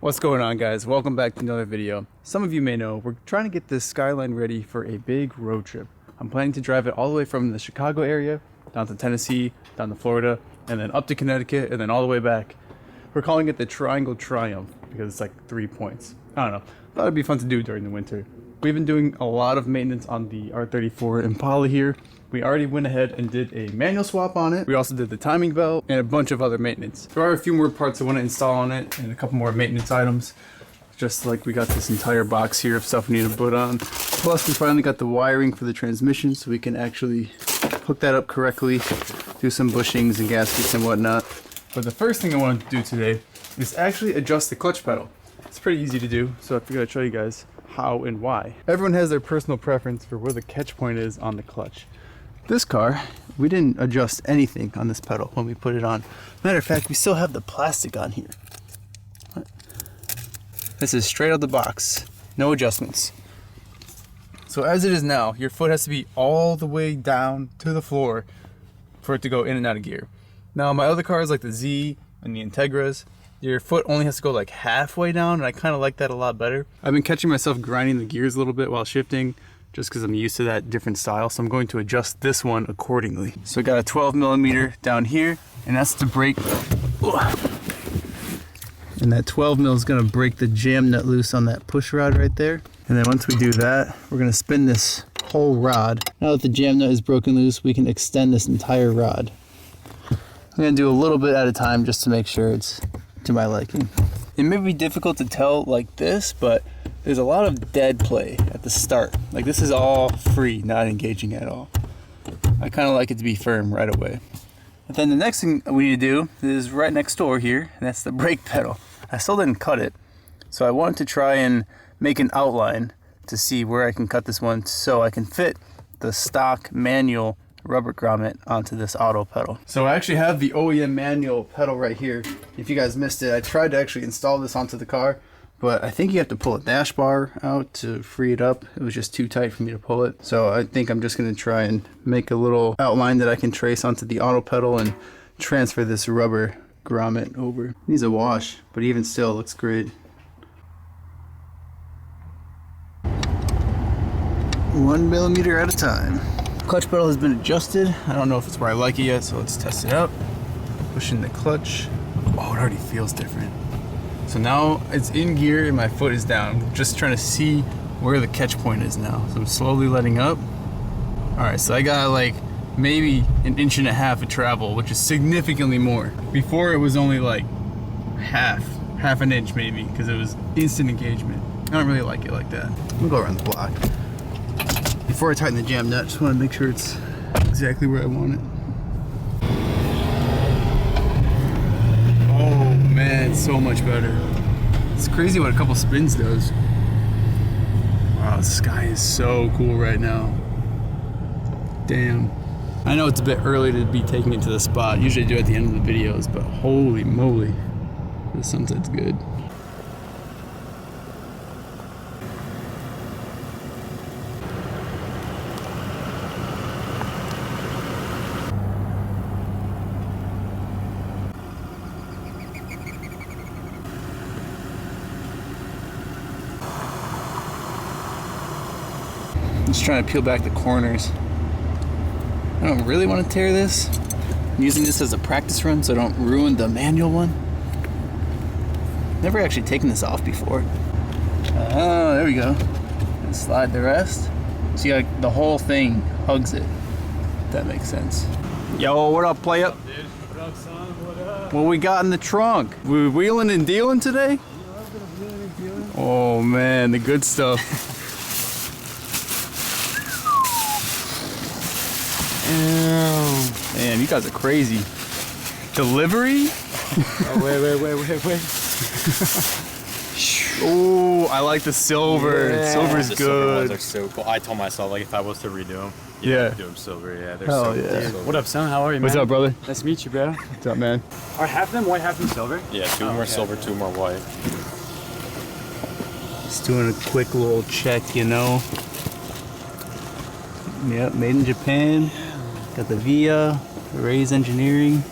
What's going on, guys? Welcome back to another video. Some of you may know we're trying to get this Skyline ready for a big road trip. I'm planning to drive it all the way from the Chicago area down to Tennessee, down to Florida, and then up to Connecticut, and then all the way back. We're calling it the Triangle Triumph because it's like 3 points. I don't know. Thought it'd be fun to do during the winter. We've been doing a lot of maintenance on the R34 Impala here. We already went ahead and did a manual swap on it. We also did the timing belt and a bunch of other maintenance. There are a few more parts I want to install on it and a couple more maintenance items. Just like we got this entire box here of stuff we need to put on. Plus we finally got the wiring for the transmission so we can actually hook that up correctly, do some bushings and gaskets and whatnot. But the first thing I wanted to do today is actually adjust the clutch pedal. It's pretty easy to do, so I figured I'd show you guys how and why. Everyone has their personal preference for where the catch point is on the clutch. This car, we didn't adjust anything on this pedal when we put it on. Matter of fact, we still have the plastic on here. This is straight out the box, no adjustments. So as it is now, your foot has to be all the way down to the floor for it to go in and out of gear. Now my other cars like the Z and the Integras, your foot only has to go like halfway down, and I kind of like that a lot better. I've been catching myself grinding the gears a little bit while shifting, just because I'm used to that different style, so I'm going to adjust this one accordingly. So I got a 12mm down here, and that's to break. And that 12mm is going to break the jam nut loose on that push rod right there. And then once we do that, we're going to spin this whole rod. Now that the jam nut is broken loose, we can extend this entire rod. I'm going to do a little bit at a time just to make sure it's to my liking. It may be difficult to tell like this, but there's a lot of dead play at the start. Like this is all free, not engaging at all. I kind of like it to be firm right away. And then the next thing we need to do is right next door here, and that's the brake pedal. I still didn't cut it, so I wanted to try and make an outline to see where I can cut this one so I can fit the stock manual rubber grommet onto this auto pedal. So I actually have the OEM manual pedal right here. If you guys missed it, I tried to actually install this onto the car, but I think you have to pull a dash bar out to free it up. It was just too tight for me to pull it. So I think I'm just gonna try and make a little outline that I can trace onto the auto pedal and transfer this rubber grommet over. It needs a wash, but even still, it looks great. 1mm at a time. Clutch pedal has been adjusted. I don't know if it's where I like it yet, so let's test it out. Pushing the clutch. Oh, it already feels different. So now it's in gear and my foot is down. I'm just trying to see where the catch point is now. So I'm slowly letting up. All right, so I got like maybe 1.5 inches of travel, which is significantly more. Before it was only like half an inch maybe, because it was instant engagement. I don't really like it like that. I'm gonna go around the block. Before I tighten the jam nut, just want to make sure it's exactly where I want it. Oh man, it's so much better. It's crazy what a couple spins does. Wow, the sky is so cool right now. Damn. I know it's a bit early to be taking it to the spot. Usually I do it at the end of the videos, but holy moly, the sunset's good. Just trying to peel back the corners. I don't really want to tear this. I'm using this as a practice run so I don't ruin the manual one. Never actually taken this off before. Oh, there we go. And slide the rest. So you got the whole thing hugs it. If that makes sense. Yo, what up, play up? Dude, what up, son? What up? What we got in the trunk? We wheeling and dealing today? Oh man, the good stuff. Man, you guys are crazy. Delivery? Oh, wait. Oh, I like the silver. Yeah. Silver's The good. silver ones are so cool. I told myself, like, if I was to redo them, Yeah. do them silver. Yeah, they're Hell so yeah. cool. What up, son? How are you, man? What's up, brother? Nice to meet you, bro. What's up, man? Are half of them white, half of them silver? Yeah, two more silver, two more white. Just doing a quick little check, you know. Yep, made in Japan. Got the VIA, Ray's Engineering.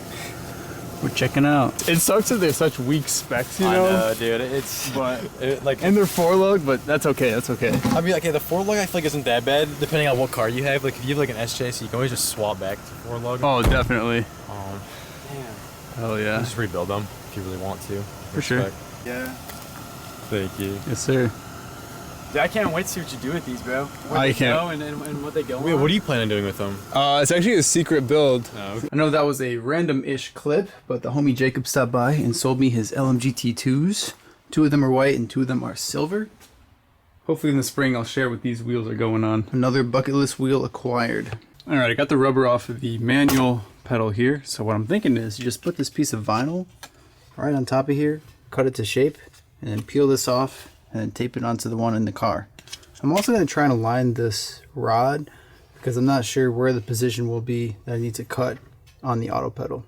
We're checking out. It sucks that they're such weak specs, you I know? know, dude. It's But like, and they're 4-lug, but that's okay. That's okay. I mean, like, yeah, the 4-lug I feel like isn't that bad depending on what car you have. Like, if you have like an SJ, so you can always just swap back to 4-lug. Oh, definitely. Damn. Hell yeah. Just rebuild them if you really want to. For sure. Yeah. Thank you. Yes, sir. Dude, I can't wait to see what you do with these, bro. Where I they can't. go and what they go Wait, on. what are you planning on doing with them? It's actually a secret build. Oh, okay. I know that was a random-ish clip, but the homie Jacob stopped by and sold me his LMG T2s. 2 of them are white and 2 of them are silver. Hopefully in the spring I'll share what these wheels are going on. Another bucket list wheel acquired. Alright, I got the rubber off of the manual pedal here. So what I'm thinking is you just put this piece of vinyl right on top of here, cut it to shape, and then peel this off and then tape it onto the one in the car. I'm also going to try and align this rod because I'm not sure where the position will be that I need to cut on the auto pedal.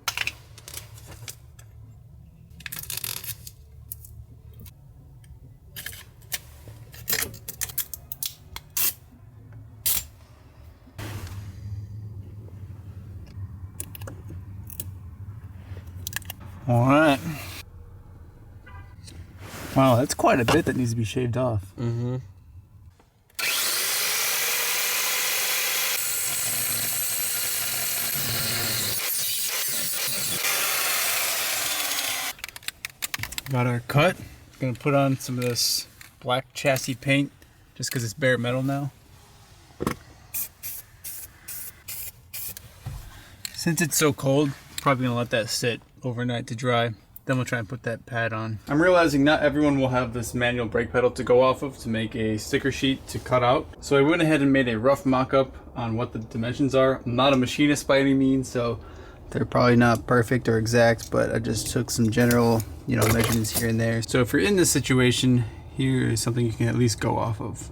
All right. Wow, that's quite a bit that needs to be shaved off. Mm-hmm. Got our cut. Gonna put on some of this black chassis paint just because it's bare metal now. Since it's so cold, probably gonna let that sit overnight to dry. Then we'll try and put that pad on. I'm realizing not everyone will have this manual brake pedal to go off of to make a sticker sheet to cut out. So I went ahead and made a rough mock-up on what the dimensions are. I'm not a machinist by any means, so they're probably not perfect or exact, but I just took some general, measurements here and there. So if you're in this situation, here is something you can at least go off of.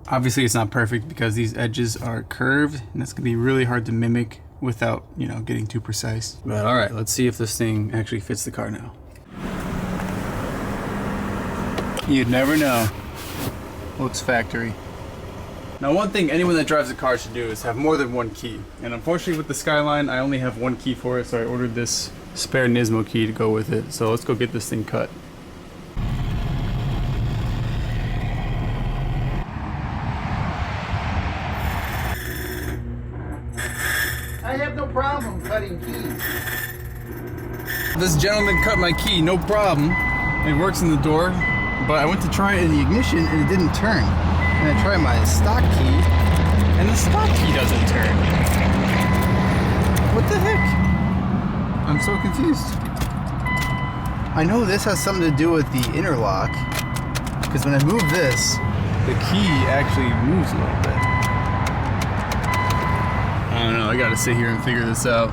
Obviously it's not perfect because these edges are curved and that's gonna be really hard to mimic without, getting too precise. But all right, let's see if this thing actually fits the car now. You'd never know. Looks factory. Now one thing anyone that drives a car should do is have more than one key. And unfortunately with the Skyline, I only have one key for it, so I ordered this spare Nismo key to go with it. So let's go get this thing cut. I have no problem cutting keys. This gentleman cut my key, no problem. It works in the door, but I went to try it in the ignition and it didn't turn. And I tried my stock key, and the stock key doesn't turn. What the heck? I'm so confused. I know this has something to do with the interlock, because when I move this, the key actually moves a little bit. I don't know, I gotta sit here and figure this out.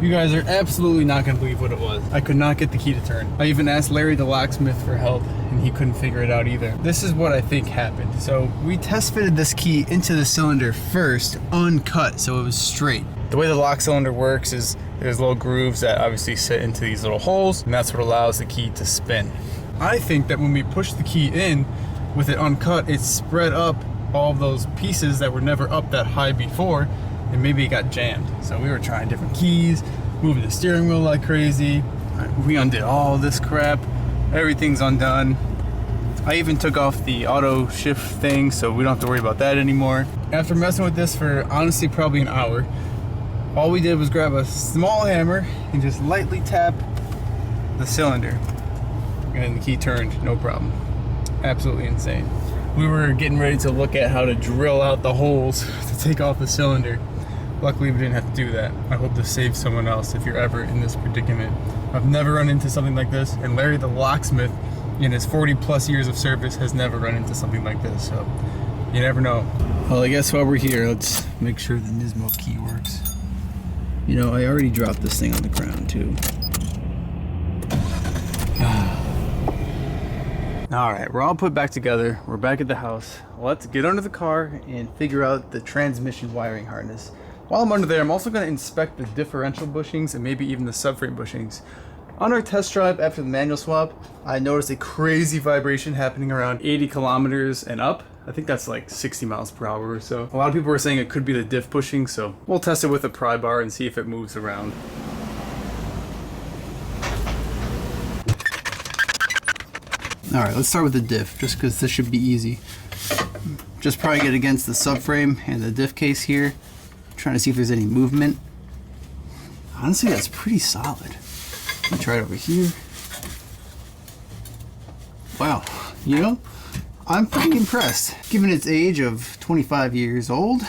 You guys are absolutely not gonna believe what it was. I could not get the key to turn. I even asked Larry the locksmith for help and he couldn't figure it out either. This is what I think happened. So we test fitted this key into the cylinder first, uncut, so it was straight. The way the lock cylinder works is there's little grooves that obviously sit into these little holes, and that's what allows the key to spin. I think that when we push the key in with it uncut, it spread up all of those pieces that were never up that high before, and maybe it got jammed. So we were trying different keys, moving the steering wheel like crazy. We undid all this crap. Everything's undone. I even took off the auto shift thing, so we don't have to worry about that anymore. After messing with this for honestly probably an hour, all we did was grab a small hammer and just lightly tap the cylinder. And the key turned, no problem. Absolutely insane. We were getting ready to look at how to drill out the holes to take off the cylinder. Luckily we didn't have to do that. I hope this saves someone else if you're ever in this predicament. I've never run into something like this, and Larry the locksmith in his 40 plus years of service has never run into something like this, so you never know. Well, I guess while we're here, let's make sure the Nismo key works. I already dropped this thing on the ground too. All right, we're all put back together. We're back at the house. Let's get under the car and figure out the transmission wiring harness. While I'm under there, I'm also going to inspect the differential bushings and maybe even the subframe bushings. On our test drive after the manual swap, I noticed a crazy vibration happening around 80 kilometers and up. I think that's like 60 miles per hour or so. A lot of people were saying it could be the diff bushing, so we'll test it with a pry bar and see if it moves around. All right, let's start with the diff, just because this should be easy. Just prying it against the subframe and the diff case here, trying to see if there's any movement. Honestly, that's pretty solid. Let me try it over here. Wow, you know, I'm pretty impressed. Given its age of 25 years old,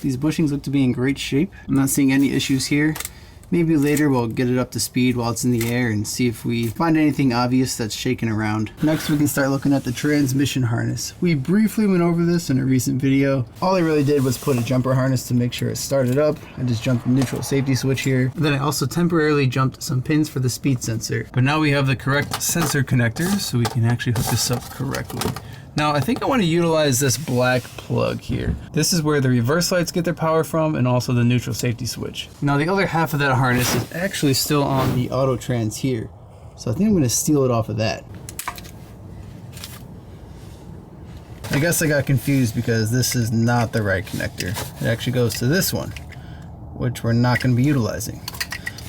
these bushings look to be in great shape. I'm not seeing any issues here. Maybe later we'll get it up to speed while it's in the air and see if we find anything obvious that's shaking around. Next we can start looking at the transmission harness. We briefly went over this in a recent video. All I really did was put a jumper harness to make sure it started up. I just jumped the neutral safety switch here. And then I also temporarily jumped some pins for the speed sensor. But now we have the correct sensor connector, so we can actually hook this up correctly. Now I think I want to utilize this black plug here. This is where the reverse lights get their power from, and also the neutral safety switch. Now the other half of that harness is actually still on the auto trans here. So I think I'm going to steal it off of that. I guess I got confused because this is not the right connector. It actually goes to this one, which we're not going to be utilizing.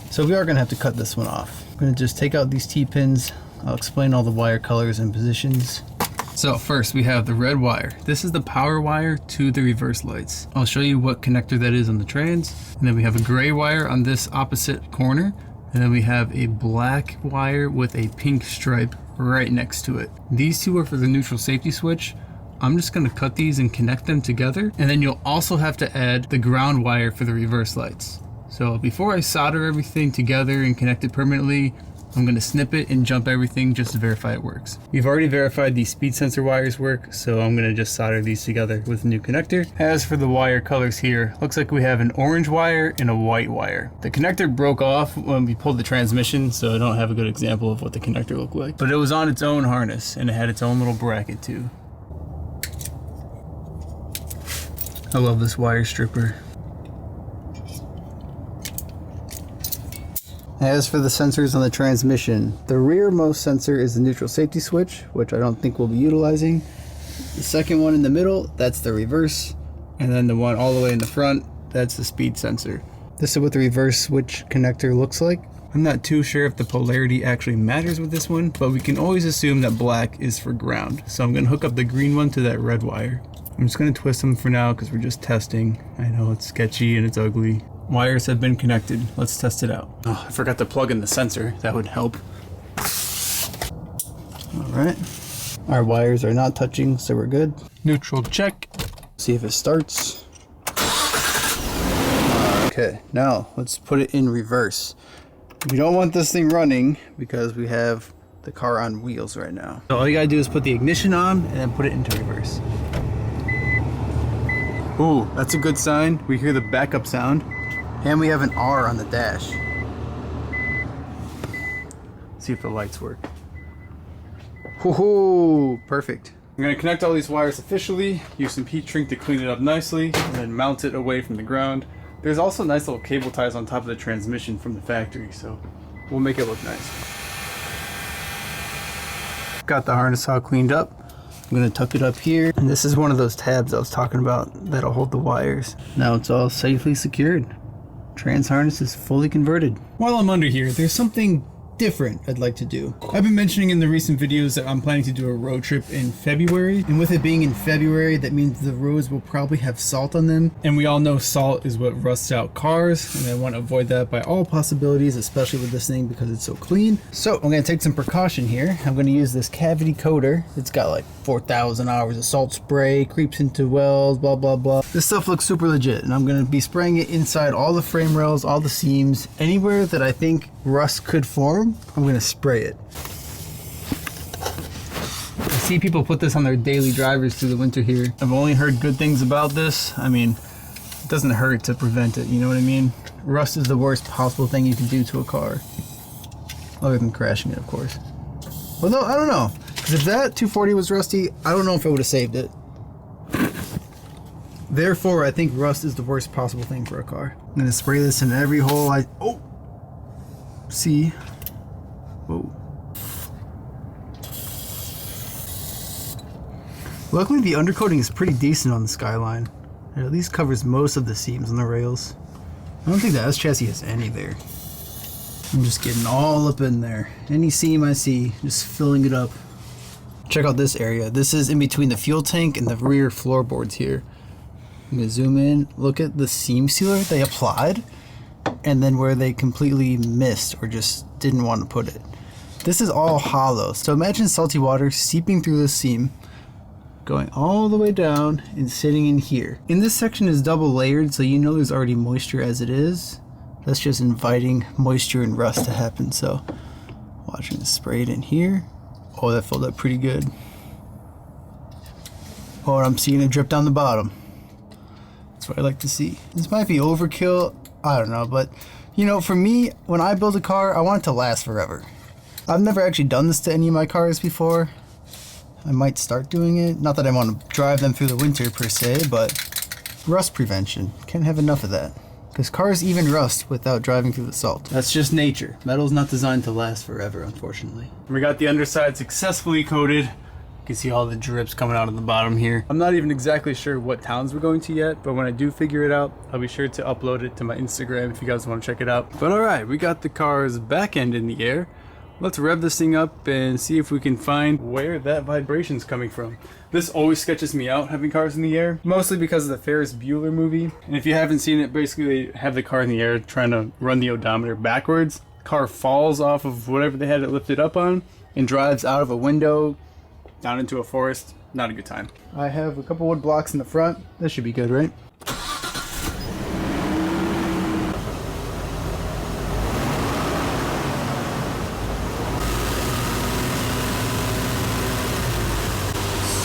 So we are going to have to cut this one off. I'm going to just take out these T-pins. I'll explain all the wire colors and positions. So first we have the red wire. This is the power wire to the reverse lights. I'll show you what connector that is on the trans. And then we have a gray wire on this opposite corner. And then we have a black wire with a pink stripe right next to it. These two are for the neutral safety switch. I'm just gonna cut these and connect them together. And then you'll also have to add the ground wire for the reverse lights. So before I solder everything together and connect it permanently, I'm going to snip it and jump everything just to verify it works. We've already verified these speed sensor wires work, so I'm going to just solder these together with a new connector. As for the wire colors here, looks like we have an orange wire and a white wire. The connector broke off when we pulled the transmission, so I don't have a good example of what the connector looked like. But it was on its own harness, and it had its own little bracket too. I love this wire stripper. As for the sensors on the transmission, the rearmost sensor is the neutral safety switch, which I don't think we'll be utilizing. The second one in the middle, that's the reverse. And then the one all the way in the front, that's the speed sensor. This is what the reverse switch connector looks like. I'm not too sure if the polarity actually matters with this one, but we can always assume that black is for ground. So I'm going to hook up the green one to that red wire. I'm just going to twist them for now because we're just testing. I know it's sketchy and it's ugly. Wires have been connected. Let's test it out. Oh, I forgot to plug in the sensor. That would help. All right. Our wires are not touching, so we're good. Neutral check. See if it starts. Okay, now let's put it in reverse. We don't want this thing running because we have the car on wheels right now. So all you gotta do is put the ignition on and then put it into reverse. Ooh, that's a good sign. We hear the backup sound. And we have an R on the dash. See if the lights work. Woohoo! Perfect. I'm going to connect all these wires officially, use some heat shrink to clean it up nicely, and then mount it away from the ground. There's also nice little cable ties on top of the transmission from the factory, so we'll make it look nice. Got the harness all cleaned up. I'm going to tuck it up here, and this is one of those tabs I was talking about that'll hold the wires. Now it's all safely secured. Trans harness is fully converted. While I'm under here, there's something different I'd like to do. I've been mentioning in the recent videos that I'm planning to do a road trip in February, and with it being in February, that means the roads will probably have salt on them, and we all know salt is what rusts out cars, and I want to avoid that by all possibilities, especially with this thing because it's so clean. So I'm going to take some precaution here. I'm going to use this cavity coater. It's got like 4,000 hours of salt spray, creeps into wells, blah blah blah. This stuff looks super legit, and I'm going to be spraying it inside all the frame rails, all the seams, anywhere that I think rust could form. I'm going to spray it. I see people put this on their daily drivers through the winter here. I've only heard good things about this. I mean, it doesn't hurt to prevent it, you know what I mean? Rust is the worst possible thing you can do to a car. Other than crashing it, of course. Although, I don't know. Because if that 240 was rusty, I don't know if it would have saved it. Therefore, I think rust is the worst possible thing for a car. I'm going to spray this in every hole I... Oh! See? Whoa. Luckily the undercoating is pretty decent on the Skyline. It at least covers most of the seams on the rails. I don't think the S chassis has any there. I'm just getting all up in there. Any seam I see, just filling it up. Check out this area. This is in between the fuel tank and the rear floorboards here. I'm gonna zoom in. Look at the seam sealer they applied, and then where they completely missed or just didn't want to put it. This is all hollow. So imagine salty water seeping through the seam, going all the way down and sitting in here. And this section is double layered, so you know there's already moisture as it is. That's just inviting moisture and rust to happen. So watching it spray it in here. Oh, that filled up pretty good. Oh, and I'm seeing it drip down the bottom. That's what I like to see. This might be overkill, I don't know, but you know, for me, when I build a car, I want it to last forever. I've never actually done this to any of my cars before. I might start doing it. Not that I want to drive them through the winter per se, but rust prevention. Can't have enough of that. Because cars even rust without driving through the salt. That's just nature. Metal's not designed to last forever, unfortunately. We got the underside successfully coated. You can see all the drips coming out of the bottom here. I'm not even exactly sure what towns we're going to yet, but when I do figure it out, I'll be sure to upload it to my Instagram if you guys want to check it out. But alright, we got the car's back end in the air. Let's rev this thing up and see if we can find where that vibration's coming from. This always sketches me out, having cars in the air, mostly because of the Ferris Bueller movie. And if you haven't seen it, basically they have the car in the air trying to run the odometer backwards. The car falls off of whatever they had it lifted up on and drives out of a window down into a forest. Not a good time. I have a couple wood blocks in the front. This should be good, right?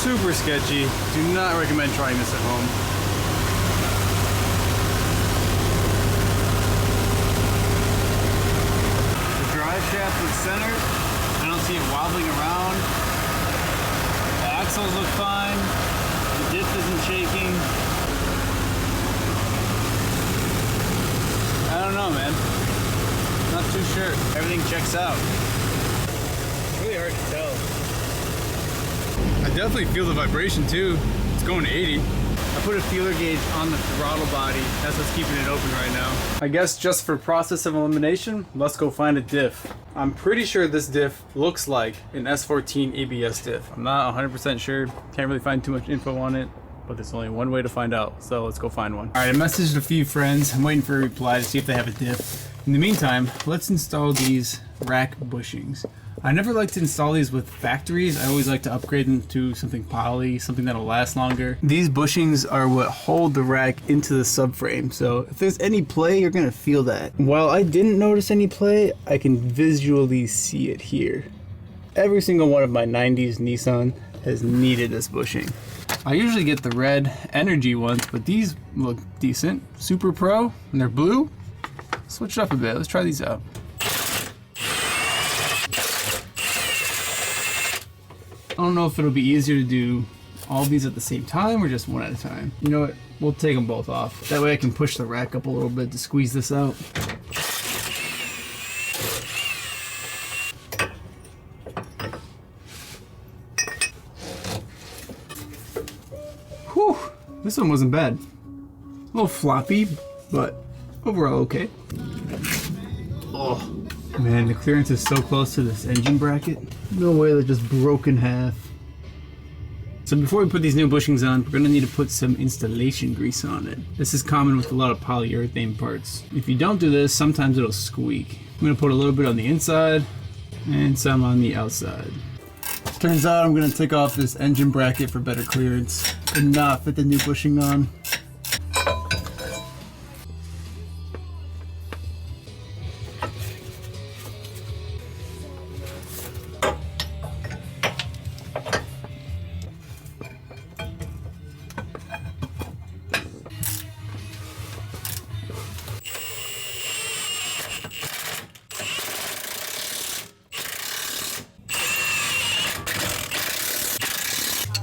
Super sketchy. Do not recommend trying this at home. The drive shaft looks centered. I don't see it wobbling around. The axles look fine. The diff isn't shaking. I don't know, man. Not too sure. Everything checks out. It's really hard to tell. I definitely feel the vibration too. It's going to 80. I put a feeler gauge on the throttle body. That's what's keeping it open right now. I guess just for process of elimination, let's go find a diff. I'm pretty sure this diff looks like an S14 ABS diff. I'm not 100% sure. Can't really find too much info on it, but there's only one way to find out. So let's go find one. All right, I messaged a few friends. I'm waiting for a reply to see if they have a diff. In the meantime, let's install these rack bushings. I never like to install these with factories. I always like to upgrade them to something poly, something that'll last longer. These bushings are what hold the rack into the subframe, so if there's any play, you're gonna feel that. While I didn't notice any play, I can visually see it here. Every single one of my 90s Nissan has needed this bushing. I usually get the red energy ones, but these look decent. Super Pro, and they're blue. Switch it up a bit, let's try these out. I don't know if it'll be easier to do all these at the same time or just one at a time. You know what? We'll take them both off. That way I can push the rack up a little bit to squeeze this out. Whew! This one wasn't bad. A little floppy, but overall okay. Oh. Man, the clearance is so close to this engine bracket. No way that just broke in half. So before we put these new bushings on, we're going to need to put some installation grease on it. This is common with a lot of polyurethane parts. If you don't do this, sometimes it'll squeak. I'm going to put a little bit on the inside and some on the outside. Turns out I'm going to take off this engine bracket for better clearance. Could not fit the new bushing on.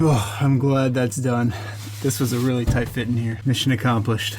Oh, I'm glad that's done. This was a really tight fit in here. Mission accomplished.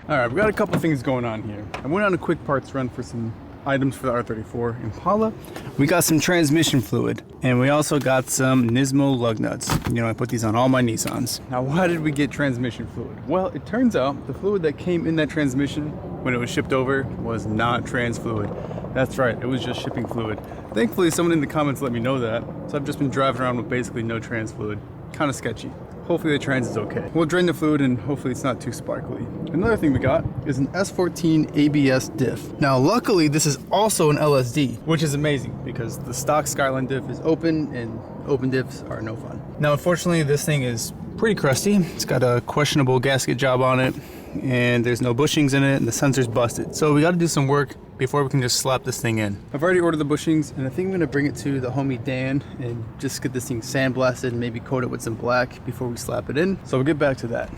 All Alright, we got a couple things going on here. I went on a quick parts run for some items for the R34 Impala. We got some transmission fluid, and we also got some Nismo lug nuts. You know, I put these on all my Nissans. Now, why did we get transmission fluid? Well, it turns out the fluid that came in that transmission when it was shipped over was not trans fluid. That's right, it was just shipping fluid. Thankfully, someone in the comments let me know that, so I've just been driving around with basically no trans fluid. Kind of sketchy. Hopefully the trans is okay. We'll drain the fluid and hopefully it's not too sparkly. Another thing we got is an S14 ABS diff. Now luckily this is also an LSD, which is amazing because the stock Skyline diff is open and open diffs are no fun. Now unfortunately this thing is pretty crusty. It's got a questionable gasket job on it and there's no bushings in it and the sensor's busted. So we got to do some work before we can just slap this thing in. I've already ordered the bushings and I think I'm gonna bring it to the homie Dan and just get this thing sandblasted and maybe coat it with some black before we slap it in. So we'll get back to that.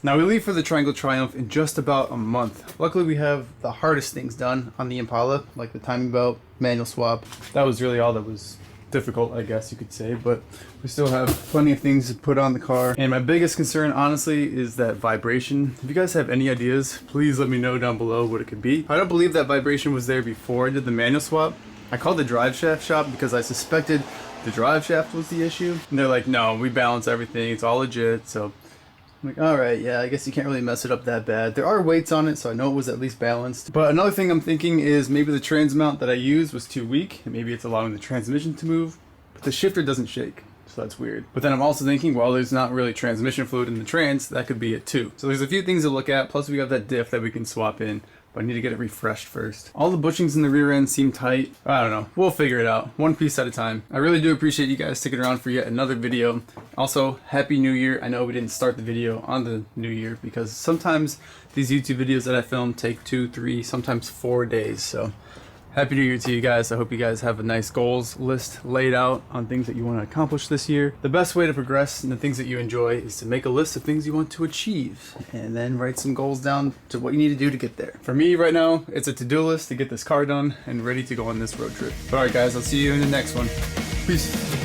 Now we leave for the Triangle Triumph in just about a month. Luckily we have the hardest things done on the Impala, like the timing belt, manual swap. That was really all that was difficult, I guess you could say, but we still have plenty of things to put on the car. And my biggest concern, honestly, is that vibration. If you guys have any ideas, please let me know down below what it could be. I don't believe that vibration was there before I did the manual swap. I called the drive shaft shop because I suspected the drive shaft was the issue. And they're like, no, we balance everything, it's all legit. So I'm like, all right, yeah, I guess you can't really mess it up that bad. There are weights on it, so I know it was at least balanced. But another thing I'm thinking is maybe the trans mount that I used was too weak, and maybe it's allowing the transmission to move, but the shifter doesn't shake, so that's weird. But then I'm also thinking, well, there's not really transmission fluid in the trans, that could be it too. So there's a few things to look at, plus we have that diff that we can swap in. But I need to get it refreshed first. All the bushings in the rear end seem tight. I don't know. We'll figure it out. One piece at a time. I really do appreciate you guys sticking around for yet another video. Also, Happy New Year. I know we didn't start the video on the New Year because sometimes these YouTube videos that I film take 2, 3, sometimes 4 days. So Happy New Year to you guys. I hope you guys have a nice goals list laid out on things that you want to accomplish this year. The best way to progress in the things that you enjoy is to make a list of things you want to achieve and then write some goals down to what you need to do to get there. For me right now, it's a to-do list to get this car done and ready to go on this road trip. But alright guys, I'll see you in the next one. Peace.